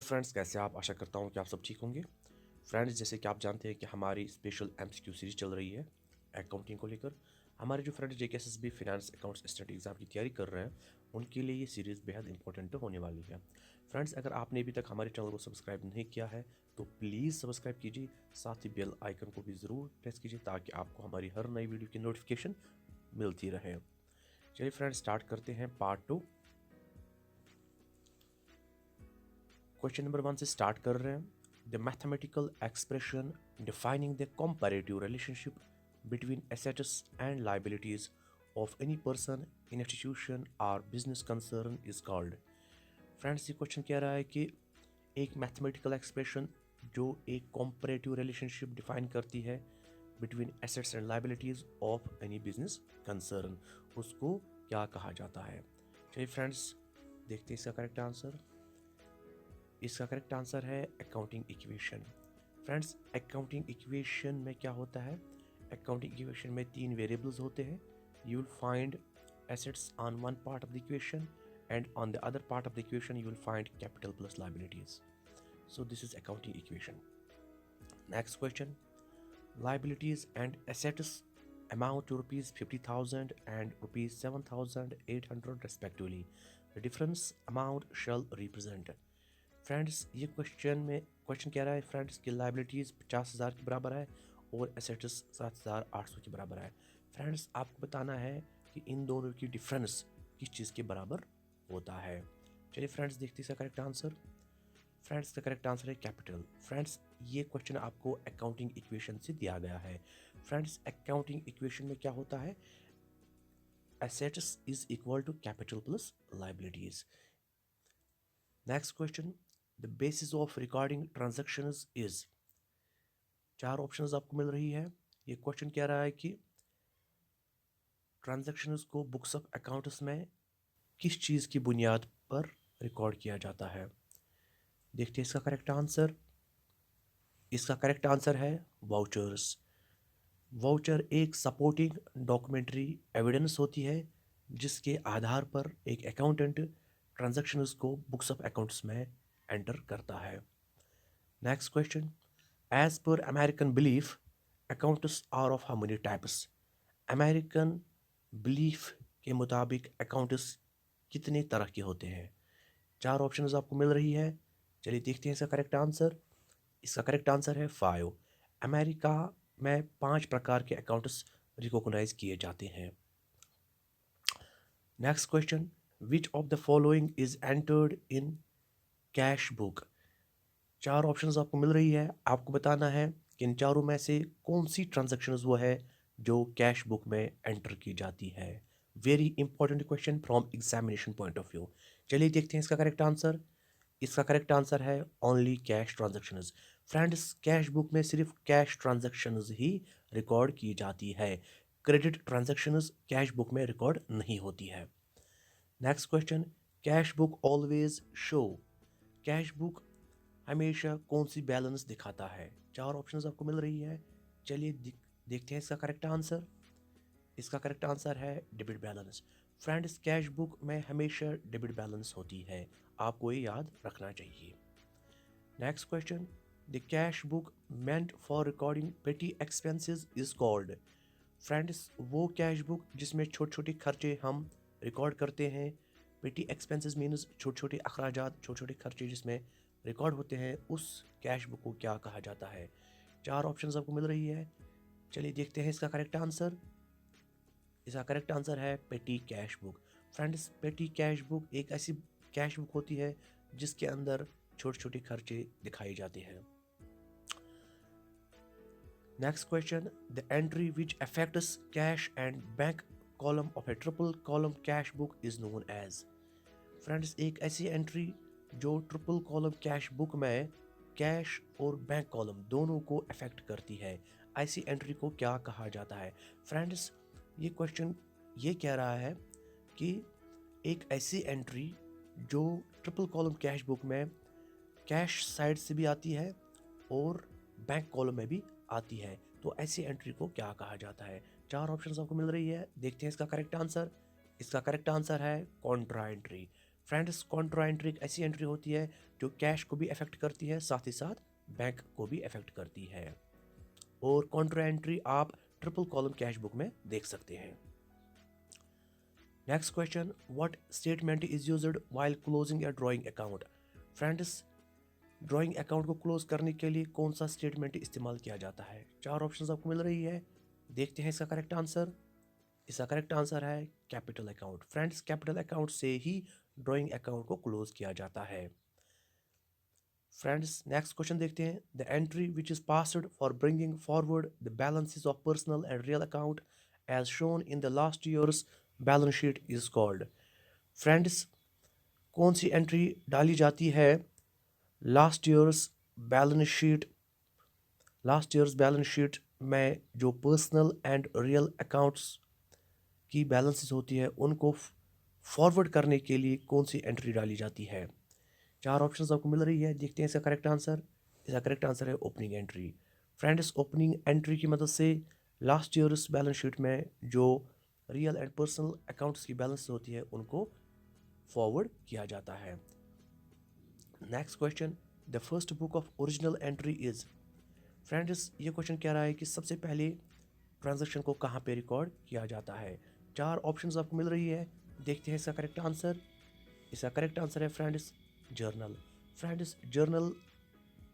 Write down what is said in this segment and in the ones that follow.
Friends, कैसे आप? आशा करता हूँ कि आप सब ठीक होंगे। फ्रेंड्स, जैसे कि आप जानते हैं कि हमारी स्पेशल एमसीक्यू सीरीज चल रही है अकाउंटिंग को लेकर। हमारे जो friends JKSSB finance accounts study exam की तैयारी कर रहे हैं, उनके लिए ये सीरीज़ बेहद इंपॉर्टेंट होने वाली है। फ्रेंड्स, अगर आपने अभी तक हमारे चैनल को सब्सक्राइब नहीं किया है तो प्लीज़ सब्सक्राइब कीजिए, साथ ही बेल आइकन को भी ज़रूर प्रेस कीजिए ताकि आपको हमारी हर नई वीडियो की नोटिफिकेशन मिलती रहे। चलिए फ्रेंड्स, स्टार्ट करते हैं पार्ट 2। क्वेश्चन नंबर 1 से स्टार्ट कर रहे हैं। The mathematical expression defining the comparative relationship between assets and liabilities of any person in institution or business concern is called. Friends, ये क्वेश्चन कह रहा है कि एक मैथमेटिकल एक्सप्रेशन जो एक कंपैरेटिव रिलेशनशिप डिफाइन करती है between assets and liabilities of any business concern, उसको क्या कहा जाता है। चलिए फ्रेंड्स, देखते हैं इसका करेक्ट आंसर। इसका करेक्ट आंसर है accounting equation. Friends, accounting equation में क्या होता है? अकाउंटिंग इक्वेशन में 3 वेरिएबल्स होते हैं। You will find assets on one part of the equation and on the other part of the equation you will find capital plus liabilities. So this is accounting equation. Next question. Liabilities and assets amount to rupees 50,000 and rupees 7,800 respectively. The difference amount shall represent. Friends, ये question कह रहा है friends कि liabilities 50,000 के बराबर है और assets 7,800 के बराबर है। फ्रेंड्स, आपको बताना है कि इन दोनों की डिफरेंस किस चीज़ के बराबर होता है। चलिए फ्रेंड्स, देखते हैं इसका करेक्ट आंसर। फ्रेंड्स, का करेक्ट आंसर है कैपिटल। फ्रेंड्स, ये क्वेश्चन आपको अकाउंटिंग इक्वेशन से दिया गया है। फ्रेंड्स, अकाउंटिंग इक्वेशन में क्या होता है? Assets is equal to capital plus liabilities. Next question. The basis of recording transactions is. 4 options आपको मिल रही है। ये क्वेश्चन कह रहा है कि ट्रांजैक्शंस को बुक्स ऑफ अकाउंट्स में किस चीज़ की बुनियाद पर रिकॉर्ड किया जाता है। देखते हैं इसका करेक्ट आंसर। इसका करेक्ट आंसर है वाउचर्स। वाउचर एक सपोर्टिंग डॉक्यूमेंट्री एविडेंस होती है जिसके आधार पर एक अकाउंटेंट ट्रांजैक्शंस को बुक्स ऑफ अकाउंट्स में एंटर करता है। Next question. As per American belief accounts are of how many types. American belief के मुताबिक अकाउंट्स कितने तरह के होते हैं। 4 ऑप्शंस आपको मिल रही है। चलिए देखते हैं इसका करेक्ट आंसर। इसका करेक्ट आंसर है 5। अमेरिका में 5 प्रकार के अकाउंट्स रिकॉग्नाइज किए जाते हैं। Next question. Which of the following is entered in cash book. 4 options आपको मिल रही है। आपको बताना है कि इन चारों में से कौन सी ट्रांजैक्शंस वो है जो कैश बुक में एंटर की जाती है। Very important question from examination point of view. चलिए देखते हैं इसका करेक्ट आंसर। इसका करेक्ट आंसर है only cash transactions. Friends, cash book में सिर्फ कैश ट्रांजैक्शंस ही रिकॉर्ड की जाती है। क्रेडिट ट्रांजैक्शंस कैश बुक में रिकॉर्ड नहीं होती है। Next question. Cash book always show. Cash book हमेशा कौन सी बैलेंस दिखाता है। 4 ऑप्शंस आपको मिल रही है। चलिए देखते हैं इसका करेक्ट आंसर। इसका करेक्ट आंसर है debit balance. Friends, cash book में हमेशा डेबिट बैलेंस होती है, आपको ये याद रखना चाहिए। Next question. The cash book meant for recording पेटी एक्सपेंसेस इज कॉल्ड। फ्रेंड्स, वो कैश बुक जिसमें छोटे छोटे खर्चे हम रिकॉर्ड करते हैं। पेटी एक्सपेंसेस मीन्स छोटे छोटे अखराजात, छोटे छोटे खर्चे जिसमें रिकॉर्ड होते हैं, उस कैश बुक को क्या कहा जाता है। 4 ऑप्शंस आपको मिल रही है। चलिए देखते हैं इसका करेक्ट आंसर। इसका करेक्ट आंसर है पेटी कैश बुक। फ्रेंड्स, पेटी कैश बुक एक ऐसी कैश बुक होती है जिसके अंदर छोटे छोटे खर्चे दिखाए जाते हैं। Next question. The entry which affects cash and bank column of a triple column cash book is known as. Friends, एक ऐसी एंट्री जो ट्रिपल कॉलम कैश बुक में कैश और बैंक कॉलम दोनों को अफेक्ट करती है, ऐसी एंट्री को क्या कहा जाता है। फ्रेंड्स, ये क्वेश्चन ये कह रहा है कि एक ऐसी एंट्री जो ट्रिपल कॉलम कैश बुक में कैश साइड से भी आती है और बैंक कॉलम में भी आती है, तो ऐसी एंट्री को क्या कहा जाता है। 4 ऑप्शंस आपको मिल रही है। देखते हैं इसका करेक्ट आंसर। इसका करेक्ट आंसर है Contra entry. Friends, Contra entry एक ऐसी एंट्री होती है जो कैश को भी अफेक्ट करती है, साथ ही साथ बैंक को भी अफेक्ट करती है। और कॉन्ट्रा एंट्री आप ट्रिपल कॉलम कैश बुक में देख सकते हैं। Next question, what statement is used while closing A drawing account? Friends, drawing account को क्लोज करने के लिए कौन सा स्टेटमेंट इस्तेमाल किया जाता है? चार ऑप्शंस आपको मिल रही है, देखते हैं इसका करेक्ट आंसर। इसका करेक्ट आंसर है capital account. Friends, capital account से ही ड्राइंग अकाउंट को क्लोज किया जाता है। फ्रेंड्स, नेक्स्ट क्वेश्चन देखते हैं। The entry which is passed for bringing forward the balances of personal and real account as shown in the last years balance sheet is called? Friends, कौन सी entry डाली जाती है लास्ट ईयर्स बैलेंस शीट में जो personal and real accounts की balances होती है उनको फॉरवर्ड करने के लिए कौन सी एंट्री डाली जाती है? चार ऑप्शंस आपको मिल रही है, देखते हैं इसका करेक्ट आंसर। इसका करेक्ट आंसर है opening entry. Friends, opening entry की मदद से लास्ट ईयर्स बैलेंस शीट में जो रियल एंड पर्सनल अकाउंट्स की बैलेंस होती है उनको फॉरवर्ड किया जाता है। Next question, the first book of original entry is? Friends, ये क्वेश्चन कह रहा है कि सबसे पहले ट्रांजैक्शन को कहाँ पे रिकॉर्ड किया जाता है? चार ऑप्शंस आपको मिल रही है, देखते हैं इसका करेक्ट आंसर। इसका करेक्ट आंसर है फ्रेंड्स जर्नल। फ्रेंड्स, जर्नल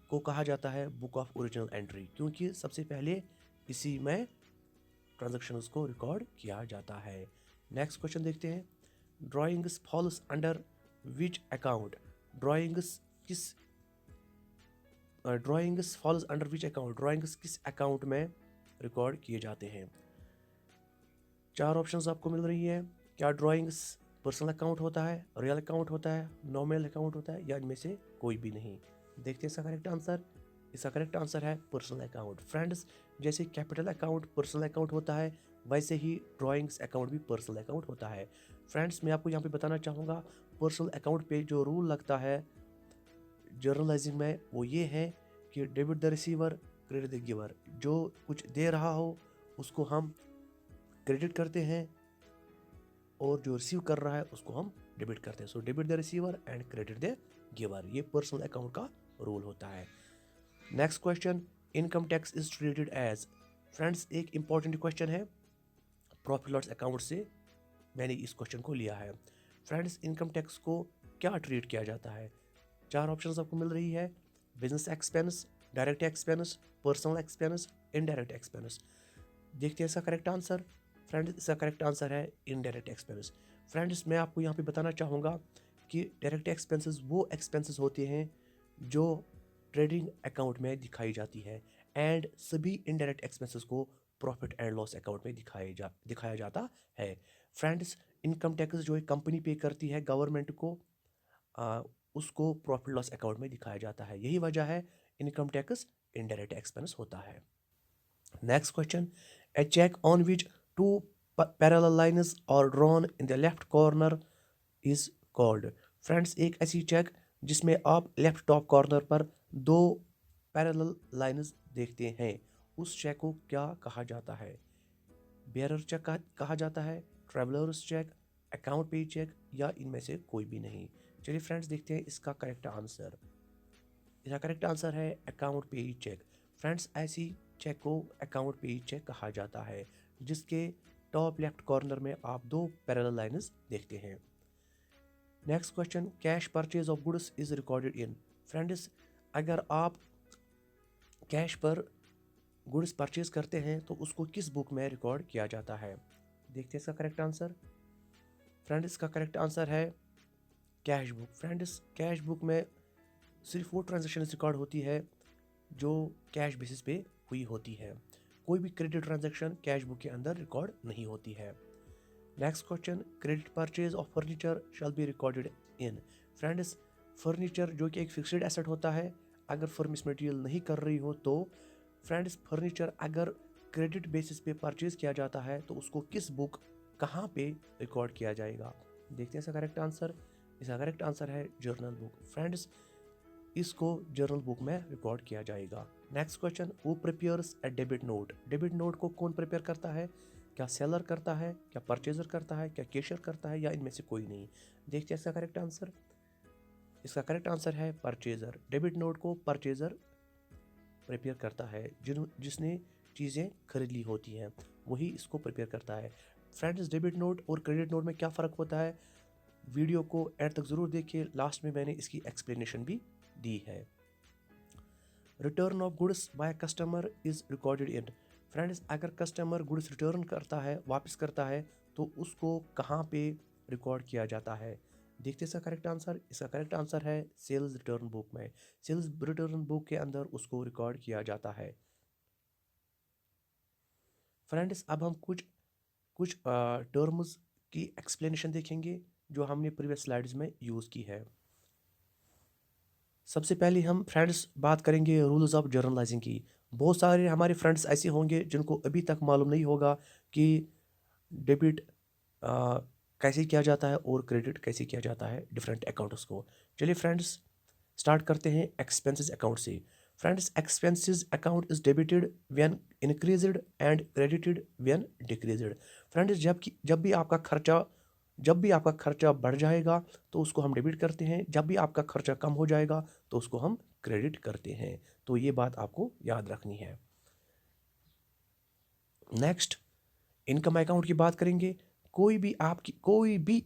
को कहा जाता है बुक ऑफ ओरिजिनल एंट्री क्योंकि सबसे पहले इसी में ट्रांजैक्शंस को रिकॉर्ड किया जाता है। नेक्स्ट क्वेश्चन देखते हैं। Drawings falls under which account? Drawings falls under which account? Drawings किस अकाउंट में रिकॉर्ड किए जाते हैं? चार ऑप्शंस आपको मिल रही है। क्या ड्राइंग्स पर्सनल अकाउंट होता है, रियल अकाउंट होता है, नॉमिनल अकाउंट होता है, या इनमें से कोई भी नहीं? देखते हैं इसका करेक्ट आंसर। इसका करेक्ट आंसर है पर्सनल अकाउंट। फ्रेंड्स, जैसे कैपिटल अकाउंट पर्सनल अकाउंट होता है वैसे ही ड्राइंग्स अकाउंट भी पर्सनल अकाउंट होता है। फ्रेंड्स, मैं आपको यहाँ पे बताना चाहूँगा पर्सनल अकाउंट पे जो रूल लगता है जर्नलाइजिंग में वो ये है कि debit the receiver credit the giver. जो कुछ दे रहा हो उसको हम क्रेडिट करते हैं और जो रिसीव कर रहा है उसको हम डेबिट करते हैं। So debit the receiver and credit the giver, ये पर्सनल अकाउंट का रूल होता है। Next question, income tax is treated as? Friends, एक इंपॉर्टेंट क्वेश्चन है, प्रॉफिट लॉस अकाउंट से मैंने इस क्वेश्चन को लिया है। फ्रेंड्स, इनकम टैक्स को क्या ट्रीट किया जाता है? चार ऑप्शंस आपको मिल रही है, business expense, direct expense, personal expense, indirect expense. देखते हैं इसका करेक्ट आंसर। फ्रेंड्स, इसका करेक्ट आंसर है इनडायरेक्ट एक्सपेंस। फ्रेंड्स, मैं आपको यहाँ पे बताना चाहूँगा कि डायरेक्ट एक्सपेंसेस वो एक्सपेंसेस होते हैं जो ट्रेडिंग अकाउंट में दिखाई जाती है एंड सभी इनडायरेक्ट एक्सपेंसेस को प्रॉफिट एंड लॉस अकाउंट में दिखाया जाता है। फ्रेंड्स, इनकम टैक्स जो एक कंपनी पे करती है गवर्नमेंट को, उसको प्रॉफिट लॉस अकाउंट में दिखाया जाता है। यही वजह है इनकम टैक्स इनडायरेक्ट एक्सपेंस होता है। Next question, a check on which two parallel lines are drawn in the left corner is called? Friends, एक ऐसी चेक जिसमें आप लेफ्ट टॉप कॉर्नर पर दो पैरेलल लाइंस देखते हैं उस चेक को क्या कहा जाता है? बेयरर चेक कहा जाता है, ट्रेवलर्स चेक, अकाउंट पे चेक, या इनमें से कोई भी नहीं? चलिए फ्रेंड्स, देखते हैं इसका करेक्ट आंसर। इसका करेक्ट आंसर है अकाउंट पे चेक। फ्रेंड्स, ऐसी चेक को अकाउंट पे चेक कहा जाता है जिसके टॉप लेफ्ट कॉर्नर में आप दो पैरेलल लाइंस देखते हैं। Next question, cash purchase of goods is recorded in? Friends, अगर आप कैश पर गुड्स परचेज करते हैं तो उसको किस बुक में रिकॉर्ड किया जाता है? देखते हैं इसका करेक्ट आंसर। फ्रेंड्स, इसका करेक्ट आंसर है cash book. Friends, cash book में सिर्फ वो ट्रांजेक्शन रिकॉर्ड होती है जो कैश बेसिस पे हुई होती है। कोई भी क्रेडिट ट्रांजैक्शन कैश बुक के अंदर रिकॉर्ड नहीं होती है। Next question, credit purchase of furniture shall be recorded in? Friends, furniture जो कि एक फिक्स्ड एसेट होता है, अगर फर्म इस मटेरियल नहीं कर रही हो तो फ्रेंड्स फर्नीचर अगर क्रेडिट बेसिस पे परचेज किया जाता है तो उसको किस बुक कहाँ पे रिकॉर्ड किया जाएगा? देखते हैं इसका करेक्ट आंसर। इसका करेक्ट आंसर है जर्नल बुक। फ्रेंड्स, इसको जर्नल बुक में रिकॉर्ड किया जाएगा। Next question, who prepares a debit note? Debit note को कौन प्रिपेयर करता है? क्या सेलर करता है, क्या परचेजर करता है, क्या कैशियर करता है, या इनमें से कोई नहीं? देखते हैं इसका करेक्ट आंसर। इसका करेक्ट आंसर है परचेजर। डेबिट नोट को परचेजर प्रिपेयर करता है, जिसने चीज़ें खरीद ली होती हैं वही इसको प्रिपेयर करता है। फ्रेंड्स, डेबिट नोट और क्रेडिट नोट में क्या फ़र्क होता है, वीडियो को एंड तक ज़रूर देखिए, लास्ट में मैंने इसकी एक्सप्लेनेशन भी दी है। Return of goods by customer is recorded in. Friends, अगर कस्टमर गुड्स रिटर्न करता है, वापस करता है, तो उसको कहाँ पे रिकॉर्ड किया जाता है? देखते हैं इसका करेक्ट आंसर। इसका करेक्ट आंसर है सेल्स रिटर्न बुक में। सेल्स रिटर्न बुक के अंदर उसको रिकॉर्ड किया जाता है। फ्रेंड्स, अब हम कुछ कुछ टर्म्स की एक्सप्लेनेशन देखेंगे जो हमने प्रीवियस स्लाइड्स में यूज़ की है। सबसे पहले हम फ्रेंड्स बात करेंगे रूल्स ऑफ जर्नलाइजिंग की। बहुत सारे हमारे फ्रेंड्स ऐसे होंगे जिनको अभी तक मालूम नहीं होगा कि डेबिट कैसे किया जाता है और क्रेडिट कैसे किया जाता है डिफरेंट अकाउंट्स को। चलिए फ्रेंड्स, स्टार्ट करते हैं एक्सपेंसेस अकाउंट से। Friends, expenses account is debited when increased and credited when decreased. Friends, जब भी आपका खर्चा बढ़ जाएगा तो उसको हम डेबिट करते हैं, जब भी आपका खर्चा कम हो जाएगा तो उसको हम क्रेडिट करते हैं। तो ये बात आपको याद रखनी है। नेक्स्ट, इनकम अकाउंट की बात करेंगे। कोई भी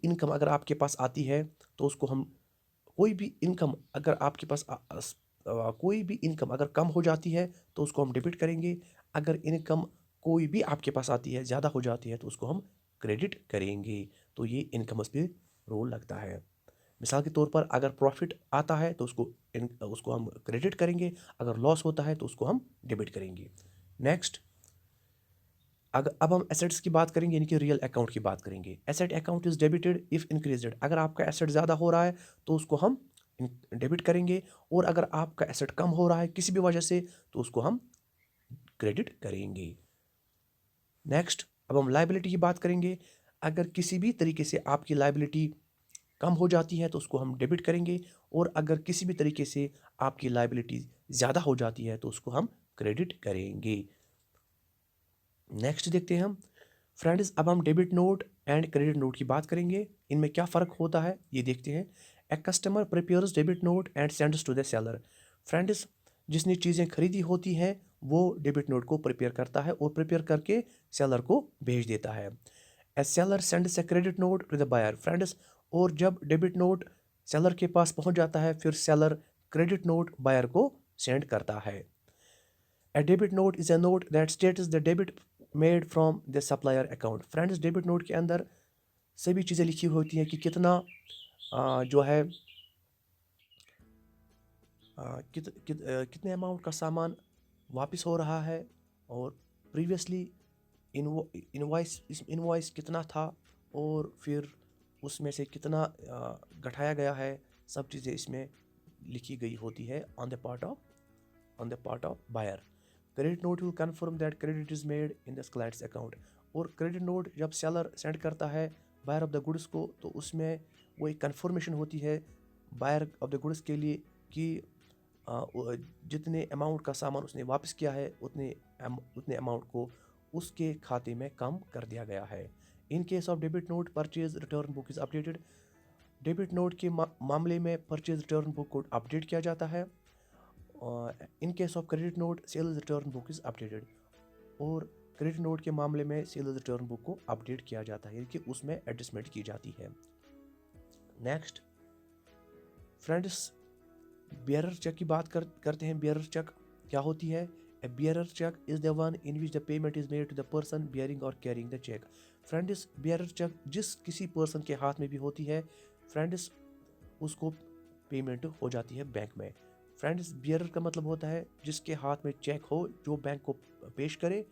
इनकम अगर आपके पास आती है तो उसको हम कोई भी इनकम अगर आपके पास कोई भी इनकम अगर कम हो जाती है तो उसको हम डेबिट करेंगे। अगर इनकम कोई भी आपके पास आती है, ज़्यादा हो जाती है, तो उसको हम क्रेडिट करेंगे। तो ये इनकम पे रोल लगता है। मिसाल के तौर पर अगर प्रॉफिट आता है तो उसको हम क्रेडिट करेंगे, अगर लॉस होता है तो उसको हम डेबिट करेंगे। नेक्स्ट, अगर अब हम एसेट्स की बात करेंगे, यानी कि रियल अकाउंट की बात करेंगे। Asset account is debited if increased. अगर आपका एसेट ज़्यादा हो रहा है तो उसको हम डेबिट करेंगे, और अगर आपका एसेट कम हो रहा है किसी भी वजह से तो उसको हम क्रेडिट करेंगे। नेक्स्ट, अब हम लाइबिलिटी की बात करेंगे। अगर किसी भी तरीके से आपकी लाइबिलिटी कम हो जाती है तो उसको हम डेबिट करेंगे, और अगर किसी भी तरीके से आपकी लाइबिलिटी ज़्यादा हो जाती है तो उसको हम क्रेडिट करेंगे। नेक्स्ट देखते हैं हम फ्रेंड्स, अब हम debit note and credit note की बात करेंगे। इनमें क्या फ़र्क होता है ये देखते हैं। A customer prepares debit note and sends to the seller. Friends, जिसने चीज़ें खरीदी होती हैं वो डेबिट नोट को प्रिपेयर करता है और प्रिपेयर करके सेलर को भेज देता है। A seller sends a credit note to the buyer. Friends, और जब डेबिट नोट सेलर के पास पहुंच जाता है फिर सेलर क्रेडिट नोट बायर को सेंड करता है। A debit note is a note that states the debit made from the supplier account. Friends, debit note के अंदर सभी चीज़ें लिखी होती हैं कि कितना जो है कितने अमाउंट का सामान वापस हो रहा है, और प्रीवियसली इनवॉइस कितना था, और फिर उसमें से कितना घटाया गया है। सब चीज़ें इसमें लिखी गई होती है on the part of buyer. Credit note will confirm that credit is made in the client's account. और क्रेडिट नोट जब सेलर सेंड करता है बायर ऑफ द गुड्स को तो उसमें वो एक कन्फर्मेशन होती है बायर ऑफ द गुड्स के लिए कि जितने अमाउंट का सामान उसने वापस किया है उतने अमाउंट को उसके खाते में कम कर दिया गया है। In case of debit note purchase return book is updated. Debit note के मामले में परचेज रिटर्न बुक को अपडेट किया जाता है। In case of credit note sales return book is updated. और क्रेडिट नोट के मामले में सेल्स रिटर्न बुक को अपडेट किया जाता है, यानी कि उसमें एडजस्टमेंट की जाती है। नेक्स्ट फ्रेंड्स, बियरर चेक की बात करते हैं। बियरर चेक क्या होती है? A bearer cheque is the one in which the payment is made to the person bearing or carrying the cheque. Friends, bearer cheque जिस किसी पर्सन के हाथ में भी होती है फ्रेंड्स, उसको पेमेंट हो जाती है बैंक में। फ्रेंड्स, बियरर का मतलब होता है जिसके हाथ में चेक हो, जो बैंक को पेश करे,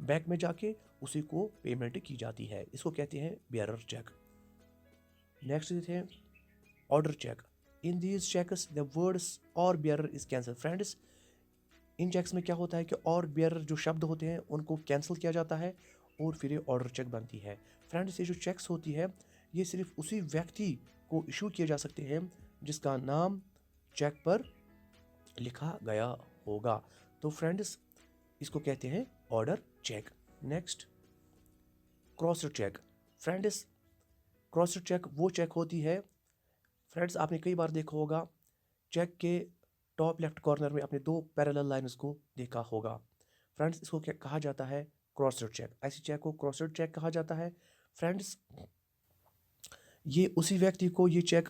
बैंक में जाके उसी को पेमेंट की जाती है, इसको कहते हैं बियरर चेक। नेक्स्ट देते हैं order cheque. In these cheques the words or bearer is cancel. Friends, इन चेक्स में क्या होता है कि और बियरर जो शब्द होते हैं उनको कैंसिल किया जाता है और फिर ये ऑर्डर चेक बनती है। फ्रेंड्स, ये जो चेक्स होती है ये सिर्फ उसी व्यक्ति को इशू किए जा सकते हैं जिसका नाम चेक पर लिखा गया होगा। तो फ्रेंड्स, इसको कहते हैं order cheque. Next, cross cheque. Friends, cross cheque वो चेक होती है, फ्रेंड्स आपने कई बार देखा होगा, चेक के टॉप लेफ्ट कॉर्नर में आपने दो पैरेलल लाइंस को देखा होगा। फ्रेंड्स इसको क्या कहा जाता है? Cross cheque. ऐसी चेक को क्रॉस चेक कहा जाता है। फ्रेंड्स ये उसी व्यक्ति को ये चेक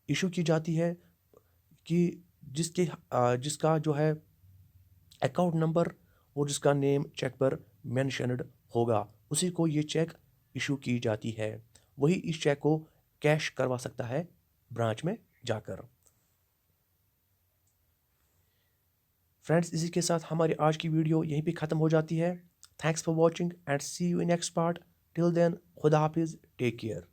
इशू की जाती है कि जिसका जो है अकाउंट नंबर और जिसका नेम चेक पर मेंशनड होगा, उसी को ये चेक इशू की जाती है। वही इस चेक को कैश करवा सकता है ब्रांच में जाकर। फ्रेंड्स इसी के साथ हमारी आज की वीडियो यहीं पे ख़त्म हो जाती है। Thanks for watching and see you in next part. Till then खुदा हाफिज़, टेक केयर।